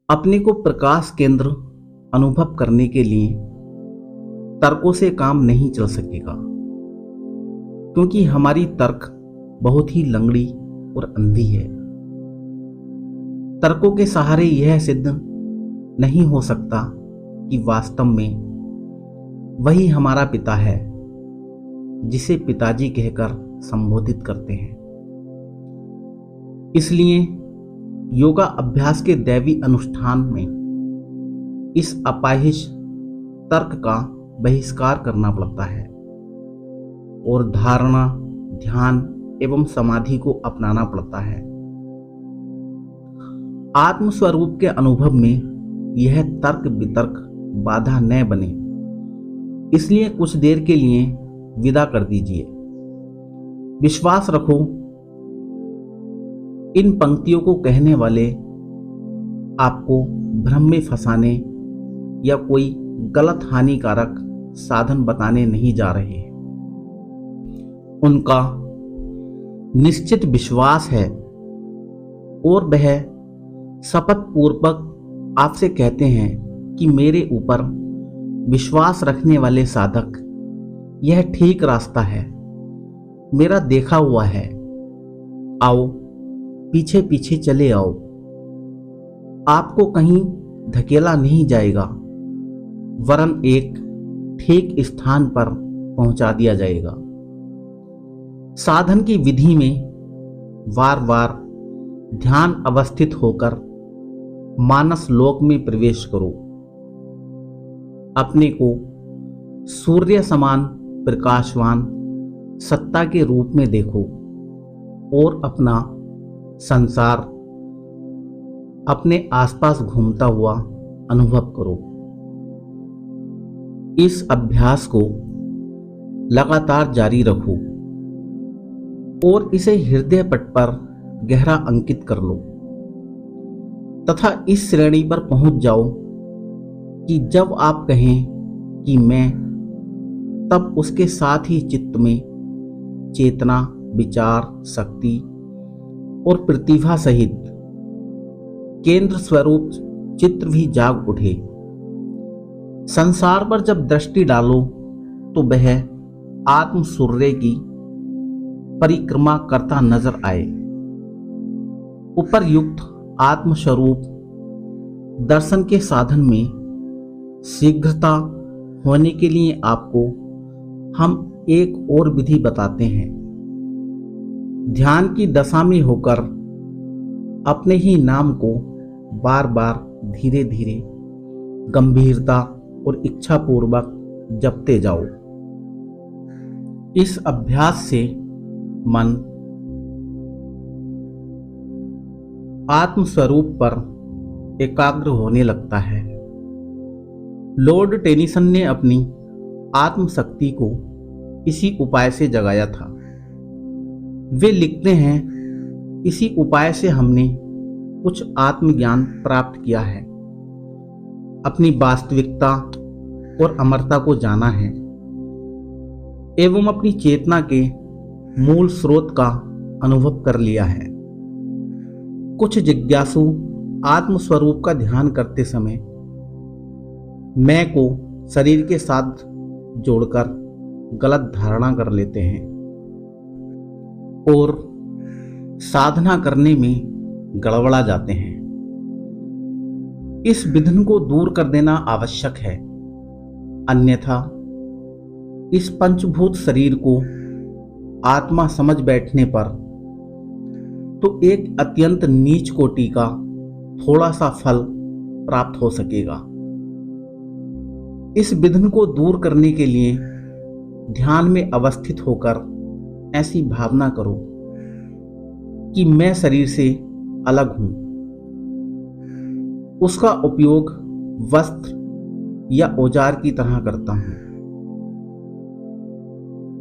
अपने को प्रकाश केंद्र अनुभव करने के लिए तर्कों से काम नहीं चल सकेगा, क्योंकि हमारी तर्क बहुत ही लंगड़ी और अंधी है। तर्कों के सहारे यह सिद्ध नहीं हो सकता कि वास्तव में वही हमारा पिता है जिसे पिताजी कहकर संबोधित करते हैं। इसलिए योगा अभ्यास के दैवी अनुष्ठान में इस अपाहिज तर्क का बहिष्कार करना पड़ता है और धारणा, ध्यान एवं समाधि को अपनाना पड़ता है। आत्म स्वरूप के अनुभव में यह तर्क वितर्क बाधा न बने, इसलिए कुछ देर के लिए विदा कर दीजिए। विश्वास रखो, इन पंक्तियों को कहने वाले आपको भ्रम में फंसाने या कोई गलत हानिकारक साधन बताने नहीं जा रहे हैं। उनका निश्चित विश्वास है और वह शपथ पूर्वक आपसे कहते हैं कि मेरे ऊपर विश्वास रखने वाले साधक, यह ठीक रास्ता है, मेरा देखा हुआ है, आओ पीछे पीछे चले आओ। आपको कहीं धकेला नहीं जाएगा, वरन एक ठीक स्थान पर पहुंचा दिया जाएगा। साधन की विधि में बार बार ध्यान अवस्थित होकर मानस लोक में प्रवेश करो। अपने को सूर्य समान प्रकाशवान सत्ता के रूप में देखो और अपना संसार अपने आसपास घूमता हुआ अनुभव करो। इस अभ्यास को लगातार जारी रखो और इसे हृदय पट पर गहरा अंकित कर लो तथा इस श्रेणी पर पहुंच जाओ कि जब आप कहें कि मैं, तब उसके साथ ही चित्त में चेतना, विचार, शक्ति और प्रतिभा सहित केंद्र स्वरूप चित्र भी जाग उठे। संसार पर जब दृष्टि डालो तो वह आत्म सूर्य की परिक्रमा करता नजर आए। उपर्युक्त आत्म स्वरूप दर्शन के साधन में शीघ्रता होने के लिए आपको हम एक और विधि बताते हैं। ध्यान की दशा में होकर अपने ही नाम को बार बार धीरे धीरे गंभीरता और इच्छापूर्वक जपते जाओ। इस अभ्यास से मन आत्म स्वरूप पर एकाग्र होने लगता है। लॉर्ड टेनिसन ने अपनी आत्म शक्ति को इसी उपाय से जगाया था। वे लिखते हैं, इसी उपाय से हमने कुछ आत्मज्ञान प्राप्त किया है, अपनी वास्तविकता और अमरता को जाना है एवं अपनी चेतना के मूल स्रोत का अनुभव कर लिया है। कुछ जिज्ञासु आत्म स्वरूप का ध्यान करते समय मैं को शरीर के साथ जोड़कर गलत धारणा कर लेते हैं और साधना करने में गड़बड़ा जाते हैं। इस विघ्न को दूर कर देना आवश्यक है, अन्यथा इस पंचभूत शरीर को आत्मा समझ बैठने पर तो एक अत्यंत नीच कोटि का थोड़ा सा फल प्राप्त हो सकेगा। इस विघ्न को दूर करने के लिए ध्यान में अवस्थित होकर ऐसी भावना करो कि मैं शरीर से अलग हूं। उसका उपयोग वस्त्र या औजार की तरह करता हूं।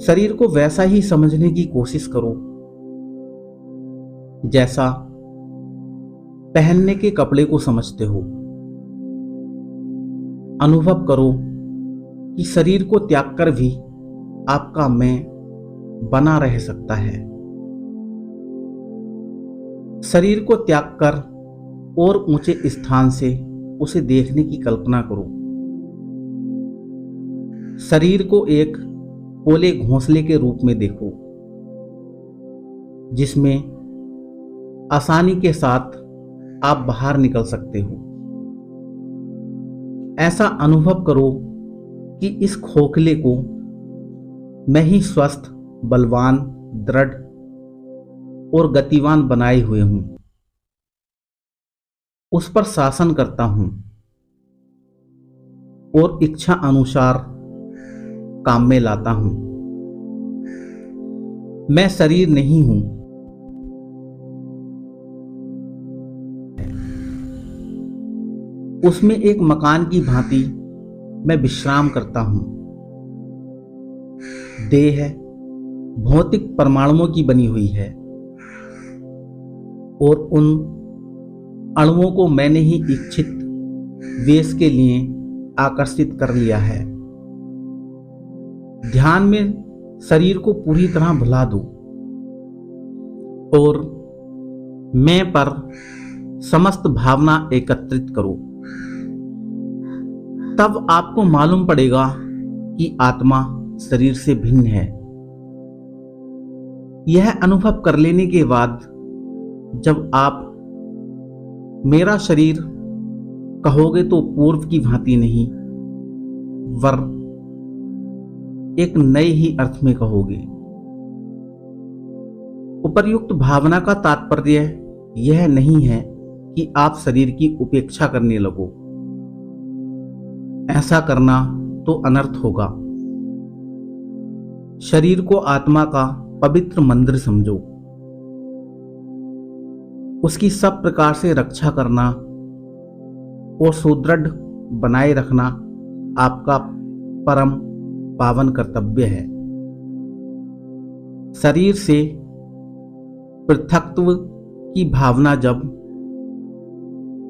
शरीर को वैसा ही समझने की कोशिश करो जैसा पहनने के कपड़े को समझते हो। अनुभव करो कि शरीर को त्याग कर भी आपका मैं बना रह सकता है। शरीर को त्याग कर और ऊंचे स्थान से उसे देखने की कल्पना करो। शरीर को एक पोले घोंसले के रूप में देखो, जिसमें आसानी के साथ आप बाहर निकल सकते हो। ऐसा अनुभव करो कि इस खोखले को मैं ही स्वस्थ, बलवान, दृढ़ और गतिवान बनाए हुए हूं। उस पर शासन करता हूं और इच्छा अनुसार काम में लाता हूं। मैं शरीर नहीं हूं, उसमें एक मकान की भांति मैं विश्राम करता हूं। देह भौतिक परमाणुओं की बनी हुई है और उन अणुओं को मैंने ही इच्छित वेश के लिए आकर्षित कर लिया है। ध्यान में शरीर को पूरी तरह भुला दो और मैं पर समस्त भावना एकत्रित करो। तब आपको मालूम पड़ेगा कि आत्मा शरीर से भिन्न है। यह अनुभव कर लेने के बाद जब आप मेरा शरीर कहोगे तो पूर्व की भांति नहीं, वर एक नए ही अर्थ में कहोगे। उपर्युक्त भावना का तात्पर्य यह नहीं है कि आप शरीर की उपेक्षा करने लगो। ऐसा करना तो अनर्थ होगा। शरीर को आत्मा का पवित्र मंदिर समझो। उसकी सब प्रकार से रक्षा करना और सुदृढ़ बनाए रखना आपका परम पावन कर्तव्य है। शरीर से पृथकत्व की भावना जब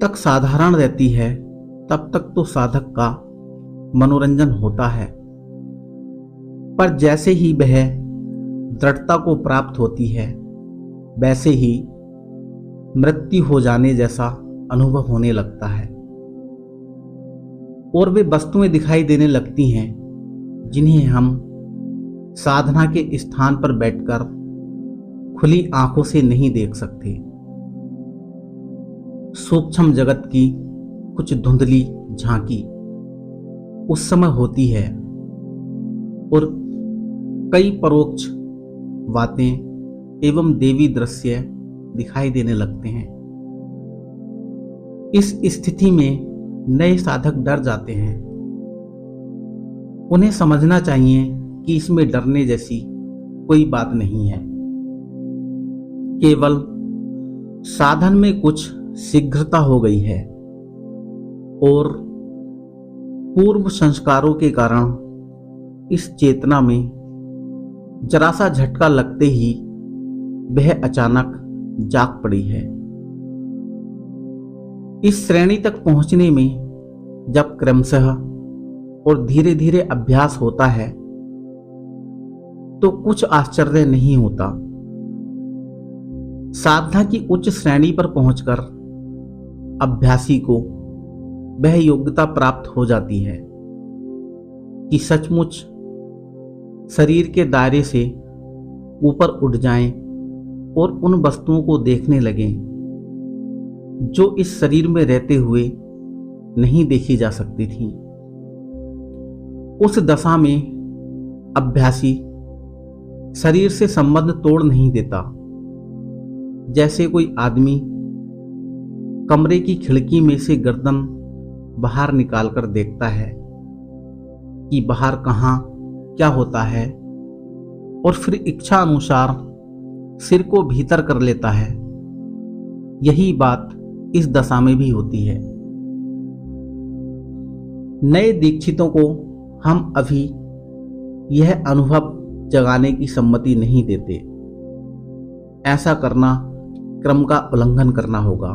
तक साधारण रहती है तब तक तो साधक का मनोरंजन होता है, पर जैसे ही वह दृढ़ता को प्राप्त होती है वैसे ही मृत्यु हो जाने जैसा अनुभव होने लगता है और वे वस्तुएं दिखाई देने लगती हैं जिन्हें हम साधना के स्थान पर बैठकर खुली आंखों से नहीं देख सकते। सूक्ष्म जगत की कुछ धुंधली झांकी उस समय होती है और कई परोक्ष बातें एवं देवी दृश्य दिखाई देने लगते हैं। इस स्थिति में नए साधक डर जाते हैं। उन्हें समझना चाहिए कि इसमें डरने जैसी कोई बात नहीं है। केवल साधन में कुछ शीघ्रता हो गई है और पूर्व संस्कारों के कारण इस चेतना में जरा सा झटका लगते ही वह अचानक जाग पड़ी है। इस श्रेणी तक पहुंचने में जब क्रमशः और धीरे धीरे अभ्यास होता है तो कुछ आश्चर्य नहीं होता। साधना की उच्च श्रेणी पर पहुंचकर अभ्यासी को वह योग्यता प्राप्त हो जाती है कि सचमुच शरीर के दायरे से ऊपर उठ जाएं और उन वस्तुओं को देखने लगें जो इस शरीर में रहते हुए नहीं देखी जा सकती थी। उस दशा में अभ्यासी शरीर से संबंध तोड़ नहीं देता। जैसे कोई आदमी कमरे की खिड़की में से गर्दन बाहर निकालकर देखता है कि बाहर कहाँ क्या होता है और फिर इच्छा अनुसार सिर को भीतर कर लेता है। यही बात इस दशा में भी होती है। नए दीक्षितों को हम अभी यह अनुभव जगाने की सम्मति नहीं देते। ऐसा करना क्रम का उल्लंघन करना होगा।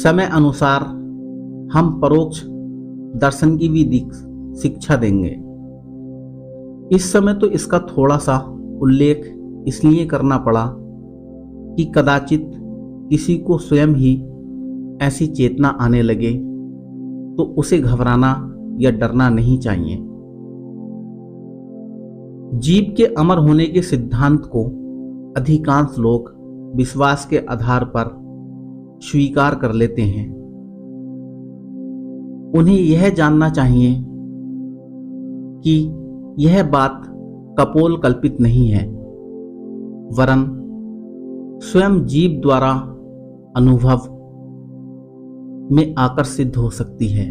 समय अनुसार हम परोक्ष दर्शन की भी शिक्षा देंगे। इस समय तो इसका थोड़ा सा उल्लेख इसलिए करना पड़ा कि कदाचित किसी को स्वयं ही ऐसी चेतना आने लगे तो उसे घबराना या डरना नहीं चाहिए। जीव के अमर होने के सिद्धांत को अधिकांश लोग विश्वास के आधार पर स्वीकार कर लेते हैं। उन्हें यह जानना चाहिए कि यह बात कपोल कल्पित नहीं है, वरन स्वयं जीव द्वारा अनुभव में आकर सिद्ध हो सकती है।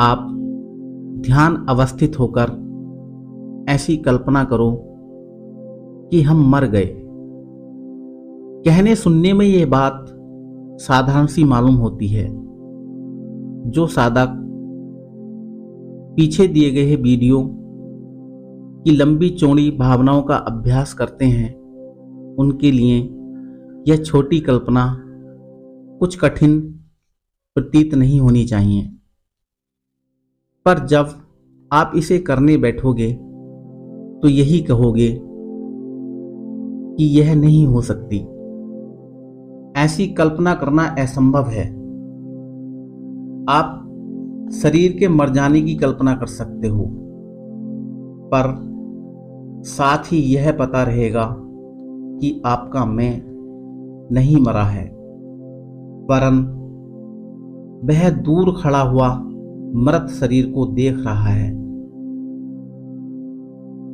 आप ध्यान अवस्थित होकर ऐसी कल्पना करो कि हम मर गए। कहने सुनने में यह बात साधारण सी मालूम होती है। जो साधक पीछे दिए गए वीडियो की लंबी चौड़ी भावनाओं का अभ्यास करते हैं, उनके लिए यह छोटी कल्पना कुछ कठिन प्रतीत नहीं होनी चाहिए। पर जब आप इसे करने बैठोगे तो यही कहोगे कि यह नहीं हो सकती। ऐसी कल्पना करना असंभव है। आप शरीर के मर जाने की कल्पना कर सकते हो, पर साथ ही यह पता रहेगा कि आपका मैं नहीं मरा है, वरन वह दूर खड़ा हुआ मृत शरीर को देख रहा है।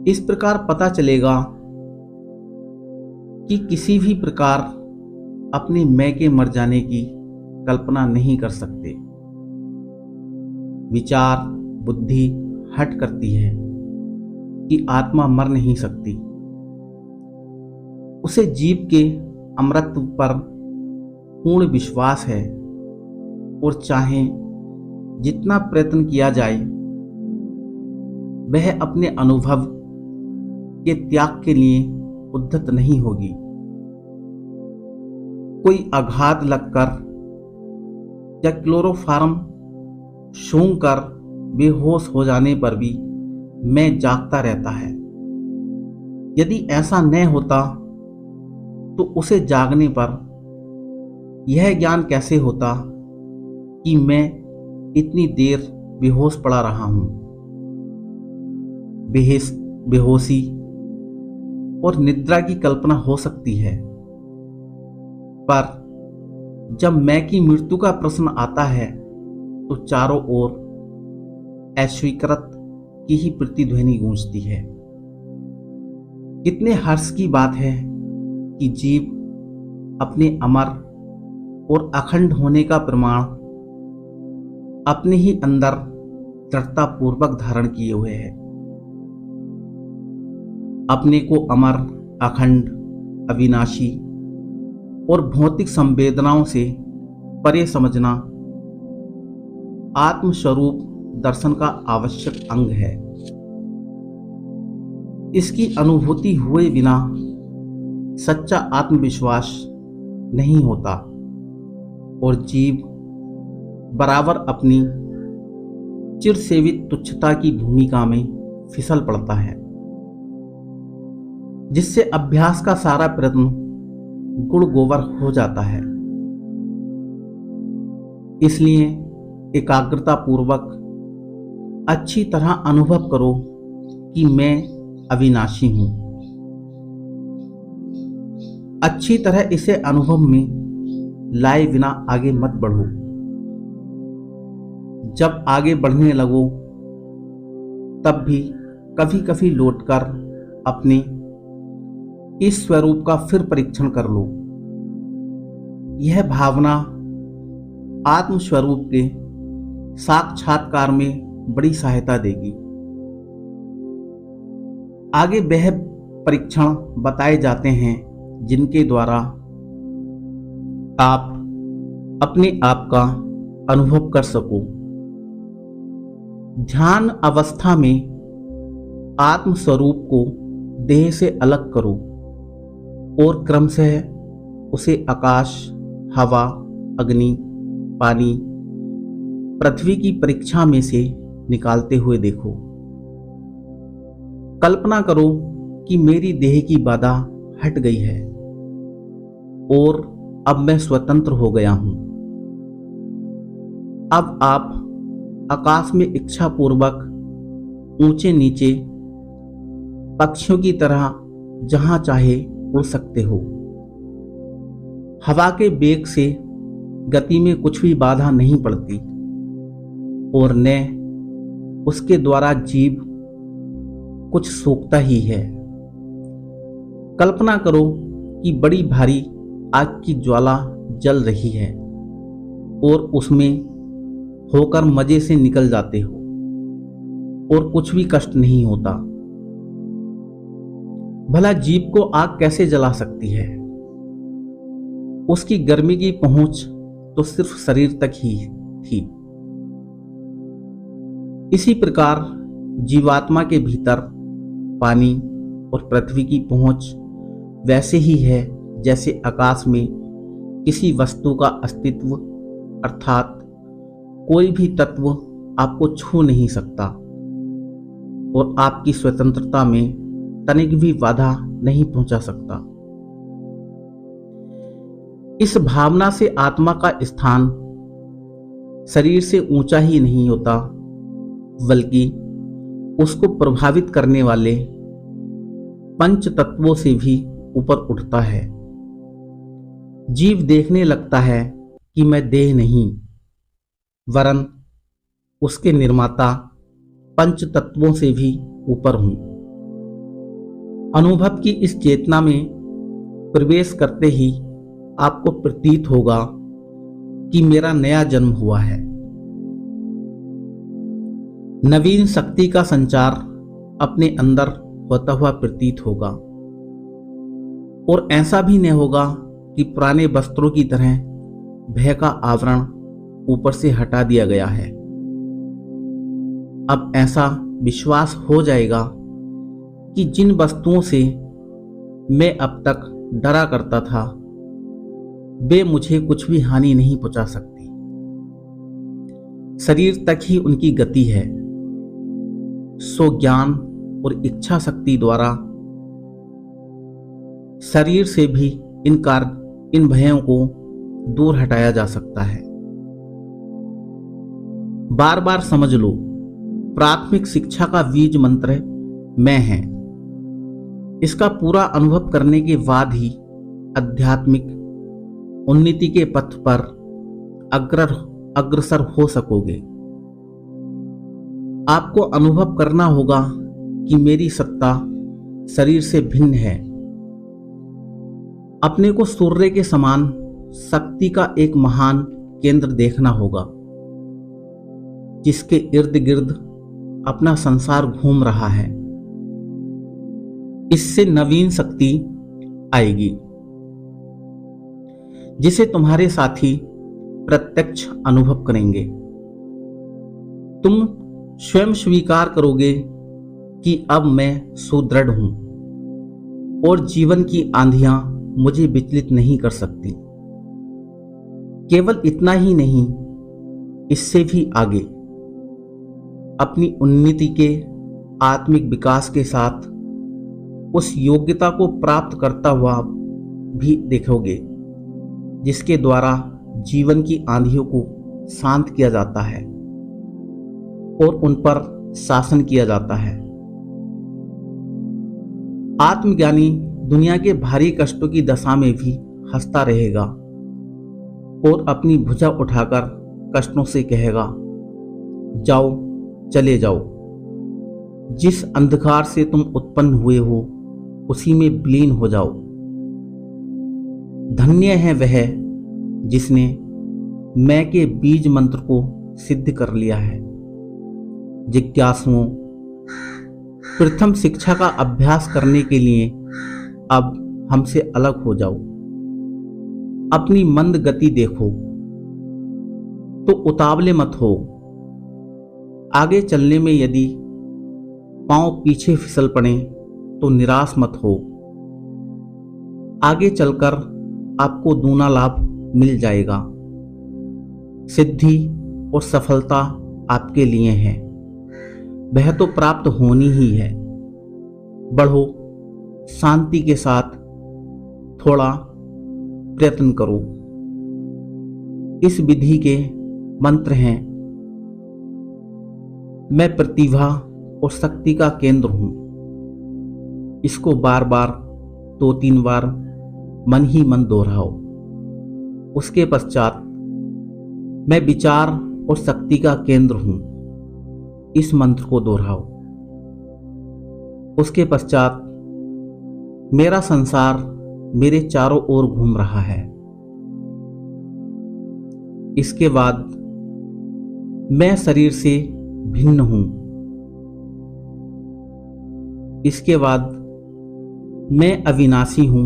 इस प्रकार पता चलेगा कि किसी भी प्रकार अपने मैं के मर जाने की कल्पना नहीं कर सकते। विचार बुद्धि हट करती है कि आत्मा मर नहीं सकती। उसे जीव के अमरत्व पर पूर्ण विश्वास है और चाहे जितना प्रयत्न किया जाए वह अपने अनुभव के त्याग के लिए उद्यत नहीं होगी। कोई आघात लगकर या क्लोरोफार्म सूंघकर बेहोश हो जाने पर भी मैं जागता रहता है। यदि ऐसा न होता तो उसे जागने पर यह ज्ञान कैसे होता कि मैं इतनी देर बेहोश पड़ा रहा हूं। बेहोशी और निद्रा की कल्पना हो सकती है, पर जब मैं की मृत्यु का प्रश्न आता है तो चारों ओर अस्वीकृत की ही प्रतिध्वनि गूंजती है। कितने हर्ष की बात है कि जीव अपने अमर और अखंड होने का प्रमाण अपने ही अंदर दृढ़तापूर्वक धारण किए हुए है। अपने को अमर, अखंड, अविनाशी और भौतिक संवेदनाओं से परे समझना आत्मस्वरूप दर्शन का आवश्यक अंग है। इसकी अनुभूति हुए बिना सच्चा आत्मविश्वास नहीं होता और जीव बराबर अपनी चिरसेवित तुच्छता की भूमिका में फिसल पड़ता है, जिससे अभ्यास का सारा प्रयत्न गुड़ गोबर हो जाता है। इसलिए एकाग्रता पूर्वक अच्छी तरह अनुभव करो कि मैं अविनाशी हूं। अच्छी तरह इसे अनुभव में लाए बिना आगे मत बढ़ो। जब आगे बढ़ने लगो तब भी कभी कभी लौटकर अपने इस स्वरूप का फिर परीक्षण कर लो। यह भावना आत्मस्वरूप के साक्षात्कार में बड़ी सहायता देगी। आगे वह परीक्षण बताए जाते हैं जिनके द्वारा आप अपने आप का अनुभव कर सको। ध्यान अवस्था में आत्मस्वरूप को देह से अलग करो और क्रमशः उसे आकाश, हवा, अग्नि, पानी, पृथ्वी की परीक्षा में से निकालते हुए देखो। कल्पना करो कि मेरी देह की बाधा हट गई है और अब मैं स्वतंत्र हो गया हूं। अब आप आकाश में इच्छापूर्वक ऊंचे नीचे पक्षियों की तरह जहां चाहे उड़ सकते हो। हवा के वेग से गति में कुछ भी बाधा नहीं पड़ती और न उसके द्वारा जीव कुछ सोखता ही है। कल्पना करो कि बड़ी भारी आग की ज्वाला जल रही है और उसमें होकर मजे से निकल जाते हो और कुछ भी कष्ट नहीं होता। भला जीव को आग कैसे जला सकती है? उसकी गर्मी की पहुंच तो सिर्फ शरीर तक ही थी। इसी प्रकार जीवात्मा के भीतर पानी और पृथ्वी की पहुंच वैसे ही है जैसे आकाश में किसी वस्तु का अस्तित्व, अर्थात कोई भी तत्व आपको छू नहीं सकता और आपकी स्वतंत्रता में तनिक भी बाधा नहीं पहुंचा सकता। इस भावना से आत्मा का स्थान शरीर से ऊंचा ही नहीं होता, बल्कि उसको प्रभावित करने वाले पंच तत्वों से भी ऊपर उठता है। जीव देखने लगता है कि मैं देह नहीं, वरन उसके निर्माता पंच तत्वों से भी ऊपर हूं। अनुभव की इस चेतना में प्रवेश करते ही आपको प्रतीत होगा कि मेरा नया जन्म हुआ है। नवीन शक्ति का संचार अपने अंदर होता हुआ प्रतीत होगा और ऐसा भी नहीं होगा कि पुराने वस्त्रों की तरह भय का आवरण ऊपर से हटा दिया गया है। अब ऐसा विश्वास हो जाएगा कि जिन वस्तुओं से मैं अब तक डरा करता था वे मुझे कुछ भी हानि नहीं पहुंचा सकती। शरीर तक ही उनकी गति है। सो ज्ञान और इच्छा शक्ति द्वारा शरीर से भी इन भयों को दूर हटाया जा सकता है। बार बार समझ लो, प्राथमिक शिक्षा का बीज मंत्र मैं है। इसका पूरा अनुभव करने के बाद ही आध्यात्मिक उन्नति के पथ पर अग्रसर हो सकोगे। आपको अनुभव करना होगा कि मेरी सत्ता शरीर से भिन्न है। अपने को सूर्य के समान शक्ति का एक महान केंद्र देखना होगा, जिसके इर्द गिर्द अपना संसार घूम रहा है। इससे नवीन शक्ति आएगी, जिसे तुम्हारे साथी प्रत्यक्ष अनुभव करेंगे। तुम स्वयं स्वीकार करोगे कि अब मैं सुदृढ़ हूं और जीवन की आंधियां मुझे विचलित नहीं कर सकती। केवल इतना ही नहीं, इससे भी आगे अपनी उन्नति के आत्मिक विकास के साथ उस योग्यता को प्राप्त करता हुआ भी देखोगे जिसके द्वारा जीवन की आंधियों को शांत किया जाता है और उन पर शासन किया जाता है। आत्मज्ञानी दुनिया के भारी कष्टों की दशा में भी हंसता रहेगा और अपनी भुजा उठाकर कष्टों से कहेगा, जाओ, चले जाओ। जिस अंधकार से तुम उत्पन्न हुए हो उसी में विलीन हो जाओ। धन्य है वह जिसने मैं के बीज मंत्र को सिद्ध कर लिया है। जिज्ञासुओं, प्रथम शिक्षा का अभ्यास करने के लिए अब हमसे अलग हो जाओ। अपनी मंद गति देखो तो उतावले मत हो। आगे चलने में यदि पांव पीछे फिसल पड़े तो निराश मत हो। आगे चलकर आपको दूना लाभ मिल जाएगा। सिद्धि और सफलता आपके लिए है, वह तो प्राप्त होनी ही है। बढ़ो, शांति के साथ थोड़ा प्रयत्न करो। इस विधि के मंत्र हैं, मैं प्रतिभा और शक्ति का केंद्र हूं। इसको बार बार 2-3 बार मन ही मन दोहराओ। उसके पश्चात मैं विचार और शक्ति का केंद्र हूं, इस मंत्र को दोहराओ। उसके पश्चात मेरा संसार मेरे चारों ओर घूम रहा है। इसके बाद मैं शरीर से भिन्न हूं। इसके बाद मैं अविनाशी हूं,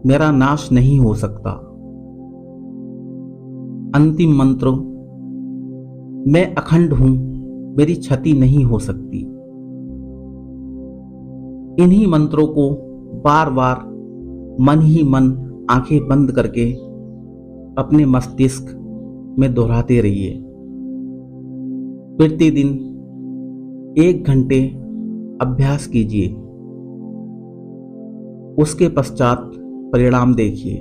मेरा नाश नहीं हो सकता। अंतिम मंत्र, मैं अखंड हूं, मेरी क्षति नहीं हो सकती। इन्हीं मंत्रों को बार बार मन ही मन आंखें बंद करके अपने मस्तिष्क में दोहराते रहिए। प्रतिदिन 1 घंटे अभ्यास कीजिए। उसके पश्चात परिणाम देखिए।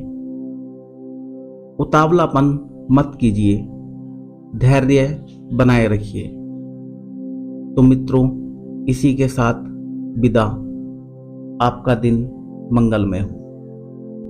उतावलापन मत कीजिए, धैर्य बनाए रखिए। तो मित्रों, इसी के साथ विदा। आपका दिन मंगलमय हो।